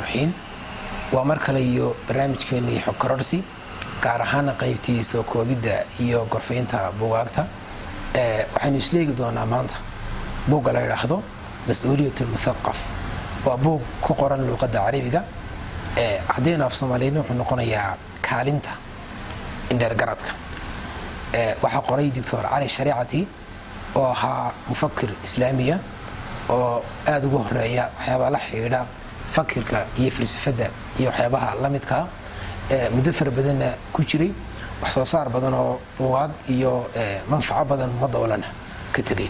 الرحيم ومركل iyo barnaamijkeennii xog kororsi gaar ahaan qaybtiisa koobida iyo gorfeynta buugagta waxaan isleegi doonaa maanta buugga la yiraahdo مسؤولية المثقف وبوق كقرن اللغة العربية عدينا في صوماليين ونقولنا كالنتا إندheergaradka waxa qoray دكتور علي شريعتي وها مفكر إسلامية وآد ugu horeeya waxyaabo la xiriira fakirka iyo falsafada iyo waxyaabaha la midka muddo far badan ku jiray wax soo saar badan oo buugag iyo manfaco badan madawlana ka tagay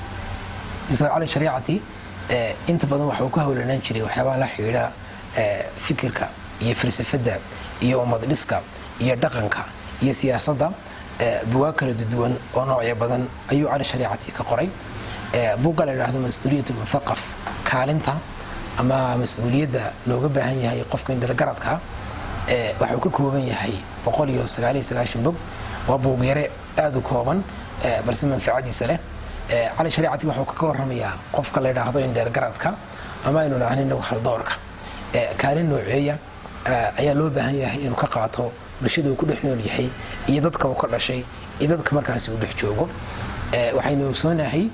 دكتور علي شريعتي inta badan waxa uu ka hawlanaan jiray waxyaabaha la xiriira fikirka iyo falsafada iyo ummad dhiska iyo dhaqanka iyo siyaasadda buugaag kala duwan oo noocyo badan ayuu علي شريعتي ka qoray buugga la yiraahdo مسؤولية المثقف kaalinta ama mas'uuliyadda looga baahan yahay qofka indheergaradka waxa uu ka kooban yahay 199 bog waa buug yare aad u kooban balse manfaacadiisa leh علي شريعتي waxa uu ka warramayaa qofka la yiraahdo indheergaradka ama inuu lahayn hal doorka kaalin nooceeya ayaa loo baahan yahay inuu ka qaato bulshada uu ku dhex nool yahay iyo dadka uu ka dhashay iyo dadka markaas uu dhex joogo waxaynu soonahay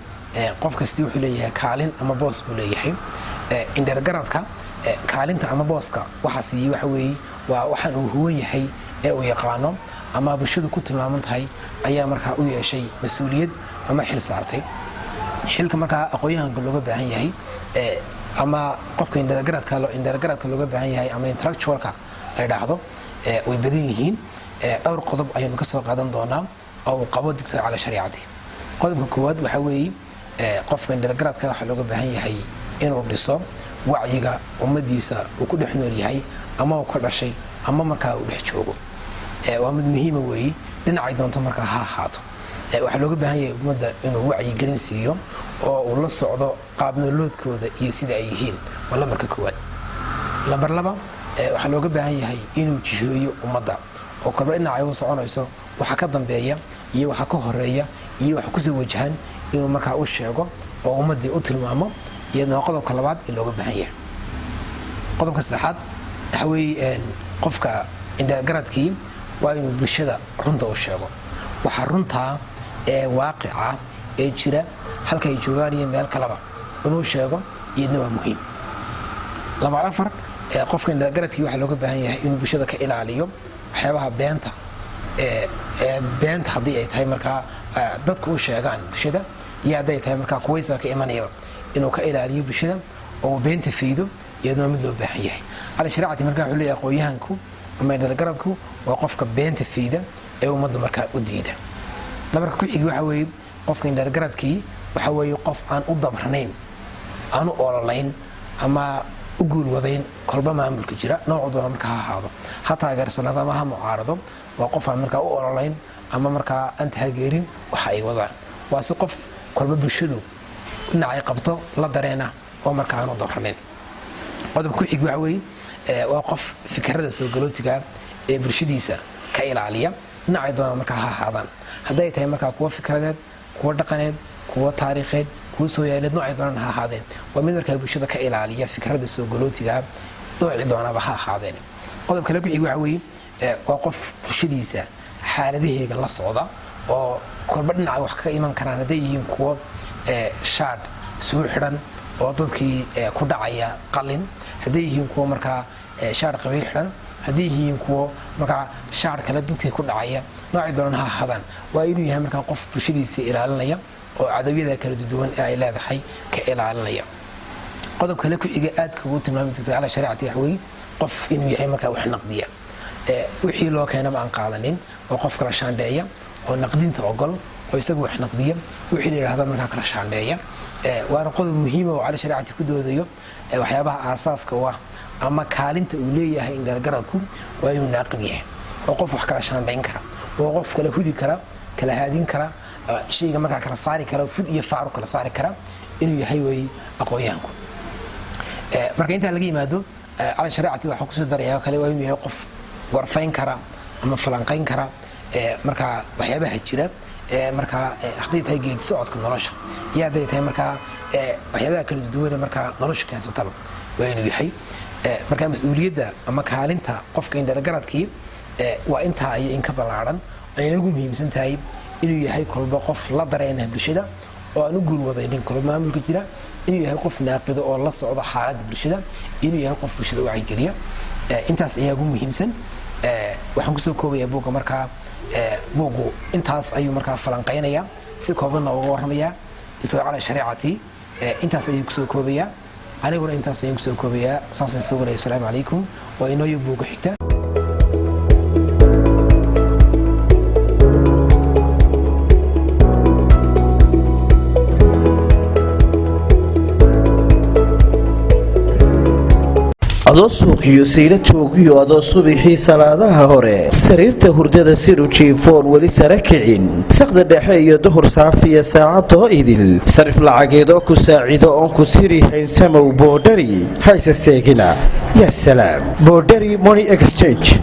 qof kasta wuxuu leeyahay kaalin ama boos uu leeyahay indheergaradka kaalinta ama booska waxa siiyay waxa weey waa waxaan uu huwan yahay ee uu yaqaano ama bulshada ku tilmaaman tahay ayaa markaa u yeeshay mas'uuliyad ama xil saartay xilka markaa aqoonyahanka looga baahan yahay ama qofka indheergaradka looga baahan yahay ama intellectualka la yiraahdo way badan yihiin dhowr qodob ayaynu ka soo qaadan doonaa oo qabo dictor علي شريعتي qodobka koowaad waxa weey qofka indheergaradka waxa looga baahan yahay inuu dhiso wacyiga ummadiisa uu ku dhex nool yahay ama uu ka dhashay ama markaa uu dhex joogo waa mid muhiim ah weey dhinacay doonto markaa ha ahaato waxa looga baahan yahay ummadda inuu wacyi gelin siiyo oo uu la socdo qaab nololeedkooda iyo sida ay yihiin wala marka koowaad lambar laba waxa looga baahan yahay inuu jiheeyo ummadda oo kala dhinacay u soconayso waxa ka dambeeya iyo waxa ka horeeya iyo waxa ku soo wajahan inuu markaa u sheego oo ummadii u tilmaamo iyadoo qodobka labaad ee looga baahan yahay qodobka saddexaad waxa weey qofka indheergaradkii waa inuu bulshada runta u sheego waxa runta ee waaqica ee jira halka ay joogaan iyo meel kaleba inuu sheego iyadna waa muhiim lambar afar qofka indheergaradkii waxa looga baahan yahay inuu bulshada ka ilaaliyo waxyaabaha beenta haddii ay tahay markaa dadku u sheegaan bulshada iyo hadday tahay markaa kuwaysa ka imanayaba inuu ka ilaaliyo bulshada oo beenta fiido iyadoo mid loo baahan yahay علي شريعتي markaa wuxuu leeyahay aqoonyahanku ama indheergaradku waa qofka beenta fiida ee ummadda markaa u diida labarka ku xigay waxa weey qofka indheergaradkii waxa weey qof aan u dabranayn aan u ololayn ama u guul wadayn kolba maamulka jira nooc doona markaa ha ahaado ha taageersanaado ama ha mucaarado waa qof aan markaa u ololayn ama markaa aan taageerin waxa ay wadaan waa si qof kolba bulshadu dhinacay qabto la dareena oo markaa aan u dabranayn qodobka ku xigay waxa weey waa qof fikrada soo galootiga ee bulshadiisa ka ilaaliya dhinacay doona markaa ha ahaadaan hadday tahay markaa kuwa fikradeed kuwa dhaqaneed kuwa taariikheed kuwa soo yaaleed noocay doonaan ha ahaadeen waa mid markaa bulshada ka ilaaliya fikrada soo galootiga noocii doonaba ha ahaadeen qodob kale ku xigay waxa weey waa qof bulshadiisa xaaladaheega la socda oo kolba dhinaca wax ka iman karaan hadday yihiin kuwa shaad soo xidhan oo dadkii ku dhacaya qalin hadday yihiin kuwa markaa shaar qabiil xidhan hadday yihiin kuwa markaa shaar kale dadkii ku dhacaya noocii doonaan ha ahaadaan waa inuu yahay markaa qof bulshadiisa ilaalinaya oo cadawiyada kala duwan ee ay leedahay ka ilaalinaya qodob kale ku xiga aad ka ugu tilmaamay dadka علي شريعتي waxa weey qof inuu yahay markaa wax naqdiya wixii loo keenaba aan qaadanin oo qof kala shaandheeya oo naqdinta ogol oo isagu wax naqdiya wixii la yiraahdo markaa kala shaandheeya waana qodob muhiim ah oo علي شريعتي ku doodayo waxyaabaha aasaaska ah ama kaalinta uu leeyahay indheergaradku waa inuu naaqid yahay oo qof wax kala shaandhayn kara oo qof kala hudi kara kala haadin kara shayga markaa kala saari kara fud iyo faaru kala saari kara inuu yahay way aqoonyahanku marka inta laga yimaado علي شريعتي waxa ku soo daraya kale waa inuu yahay qof gorfeyn kara ama falanqeyn kara marka waxyaabaha jira marka haddii tahay geedi socodka nolosha iyo hadday tahay marka waxyaabaha kala duwan marka nolosha keensataba waa inuu yahay marka mas'uuliyadda ama kaalinta qofka indheergaradkii waa intaa ay in ka balaaran ayna ugu muhiimsan tahay inuu yahay kolba qof la dareena bulshada oo aan u guul wadaynin kolba maamulka jira inuu yahay qof naaqido oo la socda xaaladda bulshada inuu yahay qof bulshada wacyi geliya intaas ayaa ugu muhiimsan waxaan kusoo koobayaa buugga markaa buuggu intaas ayuu markaa falanqeynaya si koobanna uga warramayaa dictor cali shariicati intaas ayuu kusoo koobayaa aniguna intaas ayaan kusoo koobayaa saasaan isku oganaya asalaamu calaykum waa inooyo buugga xigta adoo suuqiyo sayla joogiyo adoo subaxii salaadaha hore sariirta hurdada siru jiifoon weli sara kicin saqda dhexe iyo duhur saafiya saacadoo idil sarif lacageedoo ku saacido oon ku siri haynsamow boodhari hayse seegina yaa salaam boodhari money exchange